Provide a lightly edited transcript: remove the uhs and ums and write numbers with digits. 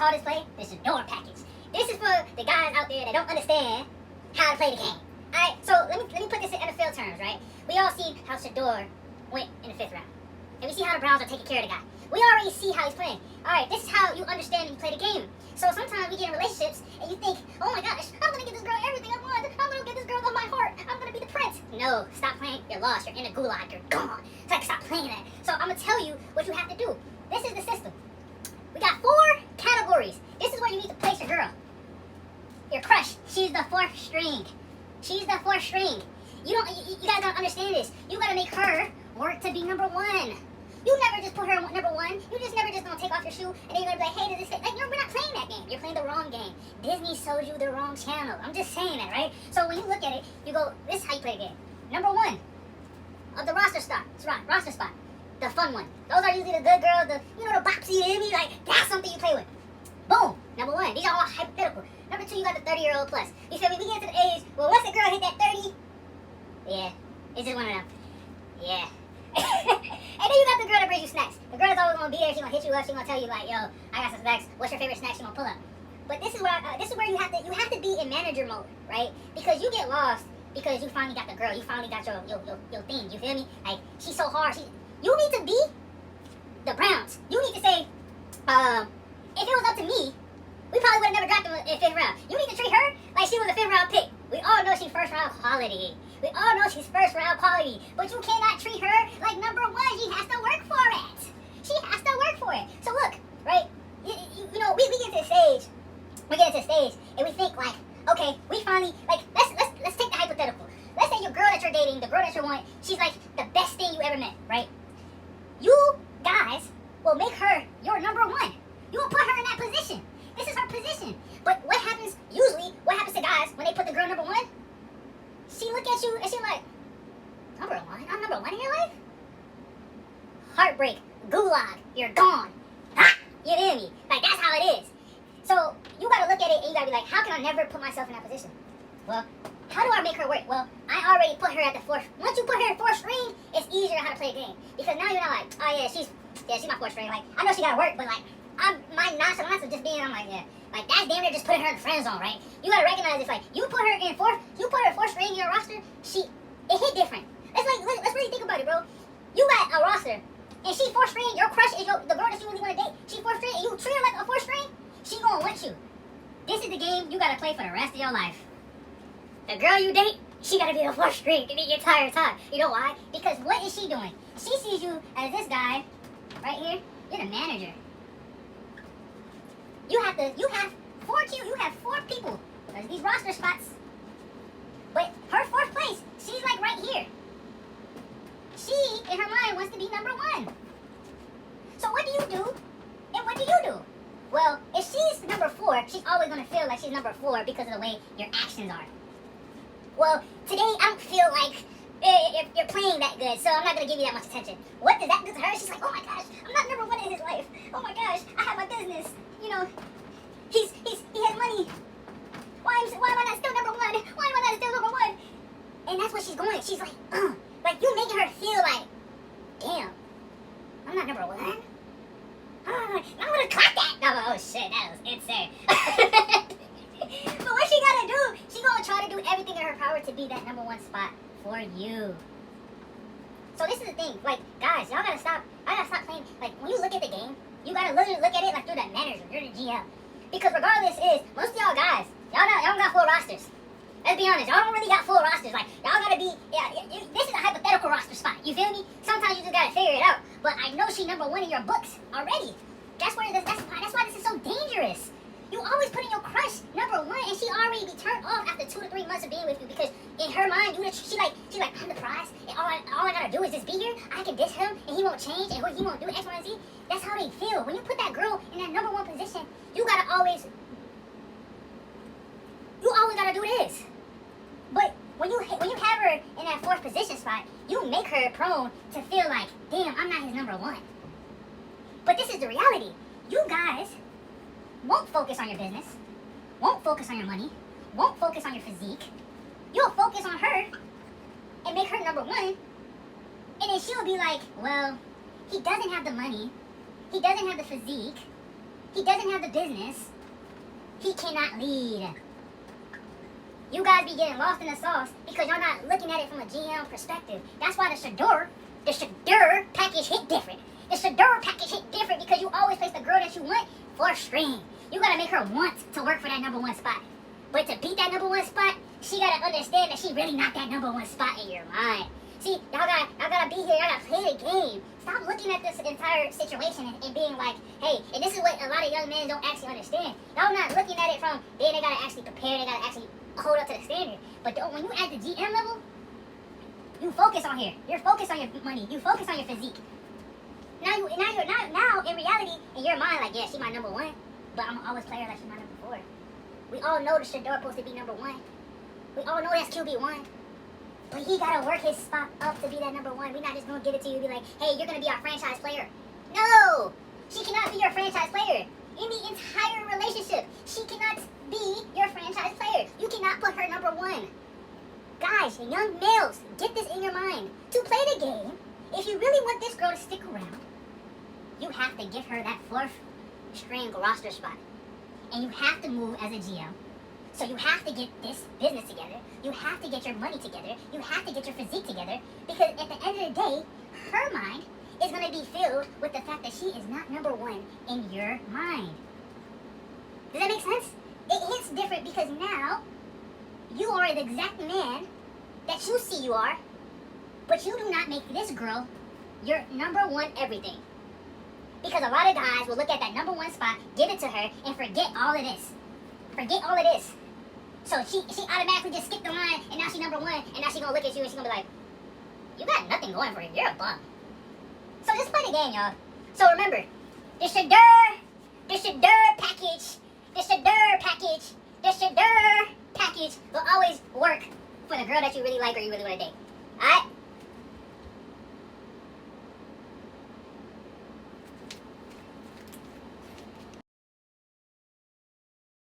call this play the Shedeur Package. This is for the guys out there that don't understand how to play the game. Alright, so let me put this in NFL terms, right? We all see how Shedeur went in the 5th round. And we see how the Browns are taking care of the guy. We already see how he's playing. Alright, this is how you understand and you play the game. So sometimes we get in relationships and you think, oh my gosh, I'm gonna get this girl everything I want. I'm gonna get this girl on my heart. I'm gonna be the prince. No, stop playing. You're lost. You're in a gulag. You're gone. So stop playing that. So I'm gonna tell you what you have to do. This is the system. We got 4 categories. This is where you need to place your girl. Your crush. She's the 4th string. She's the 4th string. You guys don't understand this. You gotta make her work to be number 1. You never just put her on number 1. You just never just gonna take off your shoe and then you're gonna be like, hey, does this fit? Like, we're not playing that game. You're playing the wrong game. Disney sold you the wrong channel. I'm just saying that, right? So when you look at it, you go, this is how you play the game. Number 1 of the roster spot. It's right, roster spot. The fun one. Those are usually the good girls, the boxy, like, that's something you play with. Boom. Number 1. These are all hypothetical. Number 2, you got the 30-year-old plus. You feel me? We get to the age, well, once the girl hit that 30, yeah, it's just one of them. Yeah. And then you got the girl that brings you snacks. The girl's always gonna be there. She gonna hit you up. She gonna tell you like, yo, I got some snacks. What's your favorite snack? She gonna pull up. But this is where you have to be in manager mode, right? Because you get lost because you finally got the girl. You finally got your thing. You feel me? Like, she's so hard. You need to be the Browns. You need to say, if it was up to me, we probably would have never drafted him in 5th round. You need to treat her like she was a 5th round pick. We all know she's 1st round quality. We all know she's 1st round quality. But you cannot treat her like number 1. She has to work for it. She has to work for it. So look, right? We get to the stage. We get to the stage and we think like, okay, we finally, like, let's take the hypothetical. Let's say your girl that you're dating, the girl that you want, she's like the best thing you ever met, right? You guys will make her your number 1. You will put her in that position. This is her position. But what happens to guys when they put the girl number 1? She look at you and she like, number 1? I'm number 1 in your life? Heartbreak, gulag, you're gone. Ha! You feel me? Like, that's how it is. So you gotta look at it and you gotta be like, how can I never put myself in that position? Well, how do I make her work? Well, I already put her at the 4th. Once you put her in 4th string, it's easier how to play a game. Because now you're not like, oh yeah, she's my 4th string. Like, I know she gotta work, but like, my nonchalance of just being, I'm like, yeah. Like, that's damn near just putting her in the friend zone, right? You gotta recognize it's like, you put her in 4th string in your roster, it hit different. It's like, let's really think about it, bro. You got a roster, and she 4th string, your crush is the girl that you really want to date. She 4th string, and you treat her like a 4th string, she gonna want you. This is the game you gotta play for the rest of your life. The girl you date, she gotta be the 4th string the entire time. You know why? Because what is she doing? She sees you as this guy, right here. You're the manager. You have 4 people. There's these roster spots. But her 4th place, she's like right here. She, in her mind, wants to be number 1. So what do you do? And what do you do? Well, if she's number 4, she's always going to feel like she's number 4 because of the way your actions are. Well, today I don't feel like you're playing that good, so I'm not going to give you that much attention. What does that do to her? She's like, oh my gosh, I'm not number 1 in his life. Oh my gosh, I have my business. He has money. Why am I not still number 1? Why am I not still number 1? And that's what she's going. She's like, like, you making her feel like, damn, I'm not number 1. I'm gonna clap that. Oh shit, that was insane. But what she gotta do? She gonna try to do everything in her power to be that number 1 spot for you. So this is the thing, like, guys, y'all gotta stop. I gotta stop playing. Like, when you look at the game, you gotta literally look at it like through that manager. You're the GM. Because regardless most of y'all guys, y'all don't got full rosters. Let's be honest, y'all don't really got full rosters. Like, y'all gotta be, this is a hypothetical roster spot. You feel me? Sometimes you just gotta figure it out. But I know she number 1 in your books already. That's why this is so dangerous. You always put in your crush number 1, and she already be turned off after 2 to 3 months of being with you because in her mind, she's like, I'm the prize, and all I gotta do is just be here. I can diss him, and he won't change, and he won't do X, Y, and Z. That's how they feel. When you put that girl in that number 1 position, you always gotta do this. But when you have her in that 4th position spot, you make her prone to feel like, damn, I'm not his number 1. But this is the reality. You guys won't focus on your business, won't focus on your money, won't focus on your physique. You'll focus on her and make her number 1. And then she'll be like, well, he doesn't have the money, he doesn't have the physique, he doesn't have the business, he cannot lead. You guys be getting lost in the sauce because y'all not looking at it from a GM perspective. That's why the Shedeur package hit different. The Shedeur package hit different because you always place the girl that you want for string. You gotta make her want to work for that number one spot. But to beat that number one spot, she gotta understand that she really not that number one spot in your mind. See, y'all gotta be here, y'all gotta play the game. Stop looking at this entire situation and being like, hey, and this is what a lot of young men don't actually understand. Y'all not looking at it from, they gotta actually prepare, they gotta actually hold up to the standard. But when you at the GM level, you focus on here. You're focused on your money. You focus on your physique. Now in reality, in your mind, like, yeah, she my number one, but I'm always play her like she's my number four. We all know the Shedeur supposed to be number one. We all know that's QB1. But he gotta work his spot up to be that number one. We're not just gonna give it to you and be like, hey, you're gonna be our franchise player. No! She cannot be your franchise player. In the entire relationship, she cannot be your franchise player. You cannot put her number one. Guys, young males, get this in your mind. To play the game, if you really want this girl to stick around, you have to give her that fourth string roster spot. And you have to move as a GM. So you have to get this business together. You have to get your money together. You have to get your physique together. Because at the end of the day, her mind is going to be filled with the fact that she is not number one in your mind. Does that make sense? It hits different because now you are the exact man that you see you are, but you do not make this girl your number one everything. Because a lot of guys will look at that number one spot, give it to her, and forget all of this. Forget all of this. So she automatically just skipped the line, and now she's number one, and now she's going to look at you and she's going to be like, you got nothing going for you. You're a bum. So just play the game, y'all. So remember, the Shedeur package will always work for the girl that you really like or you really want to date. Alright?